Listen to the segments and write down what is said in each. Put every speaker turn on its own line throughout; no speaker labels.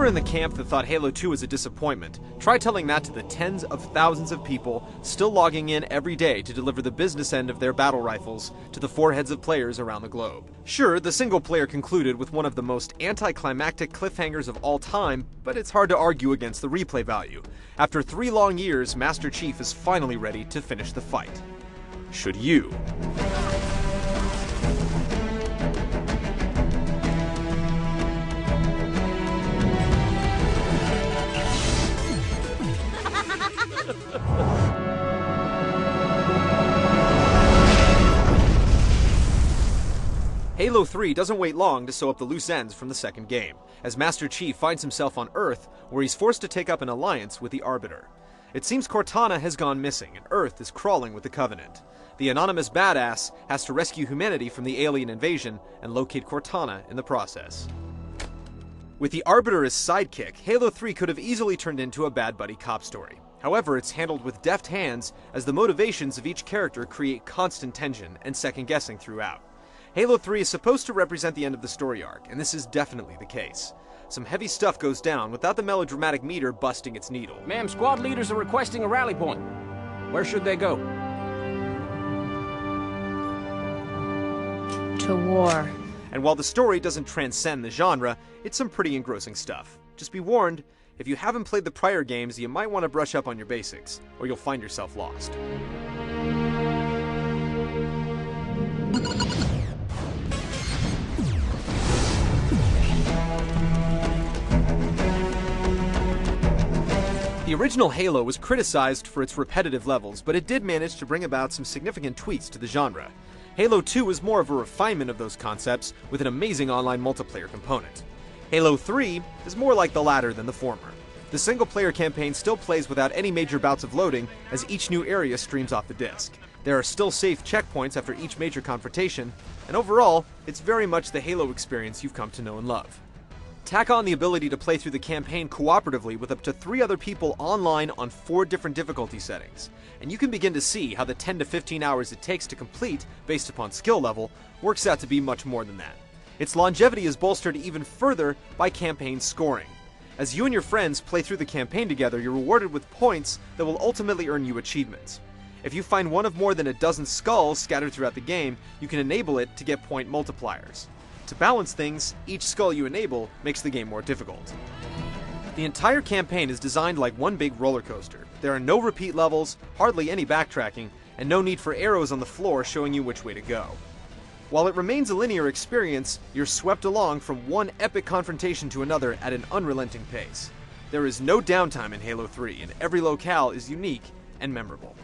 you're in the camp that thought Halo 2 was a disappointment, try telling that to the tens of thousands of people still logging in every day to deliver the business end of their battle rifles to the foreheads of players around the globe. Sure, the single player concluded with one of the most anticlimactic cliffhangers of all time, but it's hard to argue against the replay value. After 3 long years, Master Chief is finally ready to finish the fight. Should you? Halo 3 doesn't wait long to sew up the loose ends from the second game, as Master Chief finds himself on Earth, where he's forced to take up an alliance with the Arbiter. It seems Cortana has gone missing, and Earth is crawling with the Covenant. The anonymous badass has to rescue humanity from the alien invasion and locate Cortana in the process. With the Arbiter as sidekick, Halo 3 could have easily turned into a bad buddy cop story. However, it's handled with deft hands, as the motivations of each character create constant tension and second-guessing throughout. Halo 3 is supposed to represent the end of the story arc, and this is definitely the case. Some heavy stuff goes down without the melodramatic meter busting its needle.
Ma'am, squad leaders are requesting a rally point. Where should they go?
To war.
And while the story doesn't transcend the genre, it's some pretty engrossing stuff. Just be warned, if you haven't played the prior games, you might want to brush up on your basics, or you'll find yourself lost. The original Halo was criticized for its repetitive levels, but it did manage to bring about some significant tweaks to the genre. Halo 2 is more of a refinement of those concepts, with an amazing online multiplayer component. Halo 3 is more like the latter than the former. The single-player campaign still plays without any major bouts of loading, as each new area streams off the disc. There are still safe checkpoints after each major confrontation, and overall, it's very much the Halo experience you've come to know and love. Tack on the ability to play through the campaign cooperatively with up to 3 other people online on 4 different difficulty settings, and you can begin to see how the 10 to 15 hours it takes to complete, based upon skill level, works out to be much more than that. Its longevity is bolstered even further by campaign scoring. As you and your friends play through the campaign together, you're rewarded with points that will ultimately earn you achievements. If you find one of more than a dozen skulls scattered throughout the game, you can enable it to get point multipliers. To balance things, each skull you enable makes the game more difficult. The entire campaign is designed like one big roller coaster. There are no repeat levels, hardly any backtracking, and no need for arrows on the floor showing you which way to go. While it remains a linear experience, you're swept along from one epic confrontation to another at an unrelenting pace. There is no downtime in Halo 3, and every locale is unique and memorable.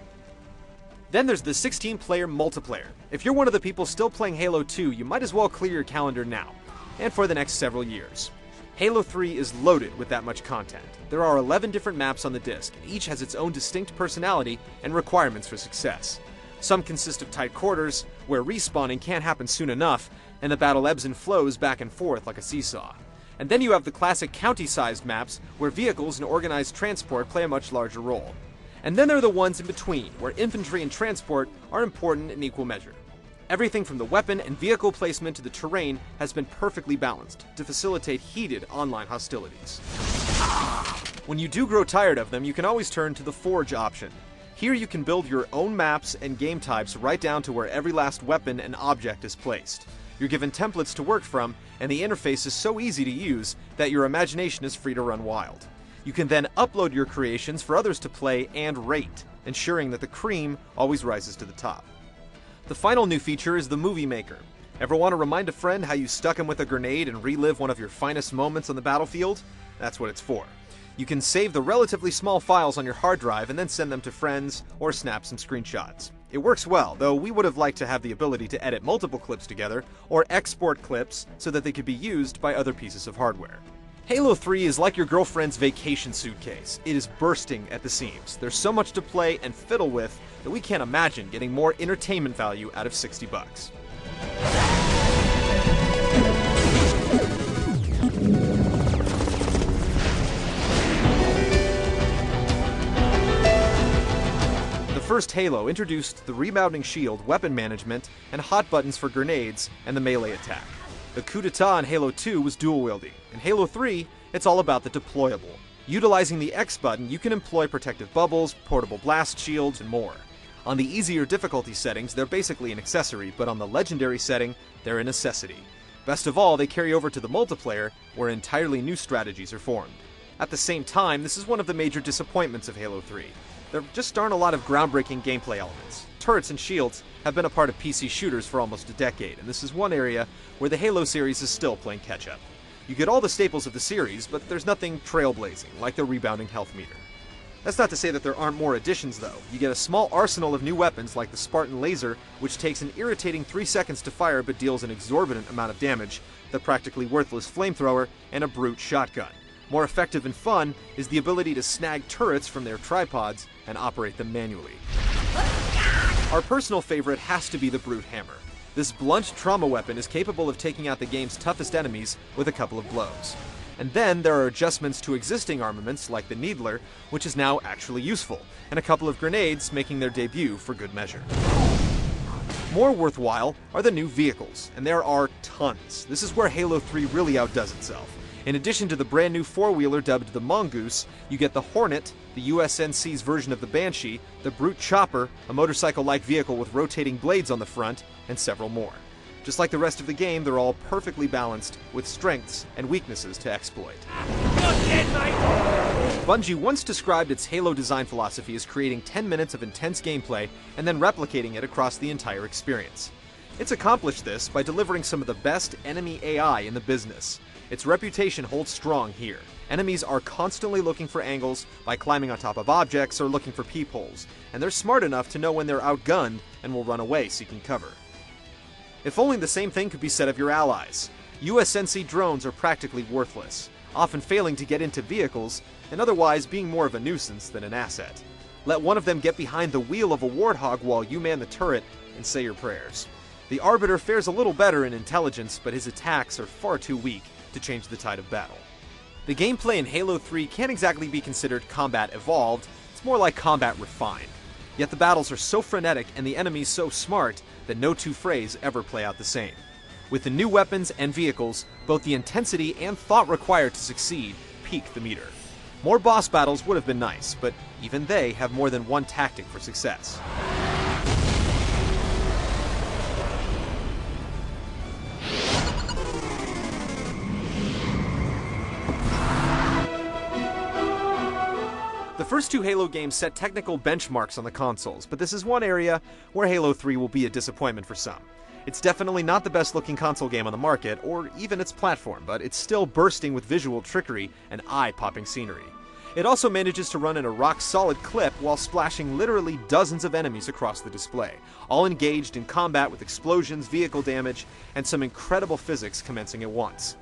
Then there's the 16-player multiplayer. If you're one of the people still playing Halo 2, you might as well clear your calendar now, and for the next several years. Halo 3 is loaded with that much content. There are 11 different maps on the disc, and each has its own distinct personality and requirements for success. Some consist of tight quarters, where respawning can't happen soon enough, and the battle ebbs and flows back and forth like a seesaw. And then you have the classic county-sized maps, where vehicles and organized transport play a much larger role. And then there are the ones in between, where infantry and transport are important in equal measure. Everything from the weapon and vehicle placement to the terrain has been perfectly balanced to facilitate heated online hostilities. When you do grow tired of them, you can always turn to the Forge option. Here you can build your own maps and game types right down to where every last weapon and object is placed. You're given templates to work from, and the interface is so easy to use that your imagination is free to run wild. You can then upload your creations for others to play and rate, ensuring that the cream always rises to the top. The final new feature is the Movie Maker. Ever want to remind a friend how you stuck him with a grenade and relive one of your finest moments on the battlefield? That's what it's for. You can save the relatively small files on your hard drive and then send them to friends or snap some screenshots. It works well, though we would have liked to have the ability to edit multiple clips together or export clips so that they could be used by other pieces of hardware. Halo 3 is like your girlfriend's vacation suitcase. It is bursting at the seams. There's so much to play and fiddle with that we can't imagine getting more entertainment value out of $60. The first Halo introduced the rebounding shield, weapon management, and hot buttons for grenades and the melee attack. The coup d'etat in Halo 2 was dual-wielding. In Halo 3, It's all about the deployable. Utilizing the X button, you can employ protective bubbles, portable blast shields, and more. On the easier difficulty settings, they're basically an accessory, but on the legendary setting, they're a necessity. Best of all, they carry over to the multiplayer, where entirely new strategies are formed. At the same time, this is one of the major disappointments of Halo 3. There just aren't a lot of groundbreaking gameplay elements. Turrets and shields have been a part of PC shooters for almost a decade, and this is one area where the Halo series is still playing catch-up. You get all the staples of the series, but there's nothing trailblazing, like the rebounding health meter. That's not to say that there aren't more additions, though. You get a small arsenal of new weapons like the Spartan Laser, which takes an irritating 3 seconds to fire but deals an exorbitant amount of damage, the practically worthless flamethrower, and a brute shotgun. More effective and fun is the ability to snag turrets from their tripods and operate them manually. Our personal favorite has to be the Brute Hammer. This blunt trauma weapon is capable of taking out the game's toughest enemies with a couple of blows. And then there are adjustments to existing armaments like the Needler, which is now actually useful, and a couple of grenades making their debut for good measure. More worthwhile are the new vehicles, and there are tons. This is where Halo 3 really outdoes itself. In addition to the brand new four-wheeler dubbed the Mongoose, you get the Hornet, the USNC's version of the Banshee, the Brute Chopper, a motorcycle-like vehicle with rotating blades on the front, and several more. Just like the rest of the game, they're all perfectly balanced, with strengths and weaknesses to exploit. Bungie once described its Halo design philosophy as creating 10 minutes of intense gameplay and then replicating it across the entire experience. It's accomplished this by delivering some of the best enemy AI in the business. Its reputation holds strong here. Enemies are constantly looking for angles by climbing on top of objects or looking for peepholes, and they're smart enough to know when they're outgunned and will run away seeking cover. If only the same thing could be said of your allies. USNC drones are practically worthless, often failing to get into vehicles and otherwise being more of a nuisance than an asset. Let one of them get behind the wheel of a Warthog while you man the turret and say your prayers. The Arbiter fares a little better in intelligence, but his attacks are far too weak to change the tide of battle. The gameplay in Halo 3 can't exactly be considered combat evolved, it's more like combat refined. Yet the battles are so frenetic and the enemies so smart that no two frays ever play out the same. With the new weapons and vehicles, both the intensity and thought required to succeed peak the meter. More boss battles would have been nice, but even they have more than one tactic for success. The first two Halo games set technical benchmarks on the consoles, but this is one area where Halo 3 will be a disappointment for some. It's definitely not the best looking console game on the market, or even its platform, but it's still bursting with visual trickery and eye-popping scenery. It also manages to run in a rock-solid clip while splashing literally dozens of enemies across the display, all engaged in combat with explosions, vehicle damage, and some incredible physics commencing at once.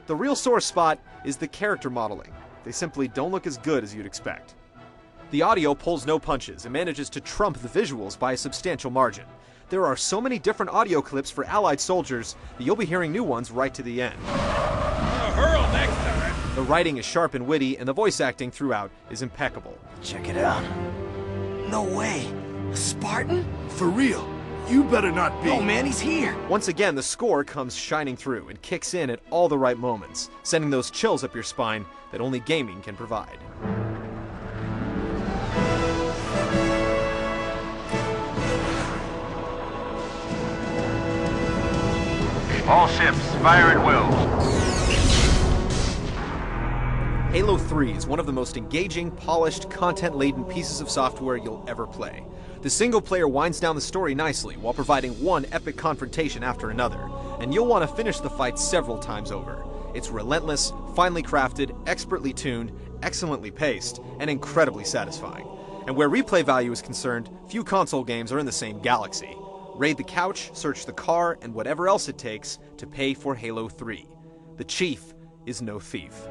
The real sore spot is the character modeling. They simply don't look as good as you'd expect. The audio pulls no punches and manages to trump the visuals by a substantial margin. There are so many different audio clips for Allied soldiers that you'll be hearing new ones right to the end.
Hurl next time!
The writing is sharp and witty, and the voice acting throughout is impeccable.
Check it out. No way. A Spartan?
For real, you better not be.
No, man, he's here.
Once again, the score comes shining through and kicks in at all the right moments, sending those chills up your spine that only gaming can provide.
All ships, fire at will.
Halo 3 is one of the most engaging, polished, content-laden pieces of software you'll ever play. The single player winds down the story nicely while providing one epic confrontation after another, and you'll want to finish the fight several times over. It's relentless, finely crafted, expertly tuned, excellently paced, and incredibly satisfying. And where replay value is concerned, few console games are in the same galaxy. Raid the couch, search the car, and whatever else it takes to pay for Halo 3. The Chief is no thief.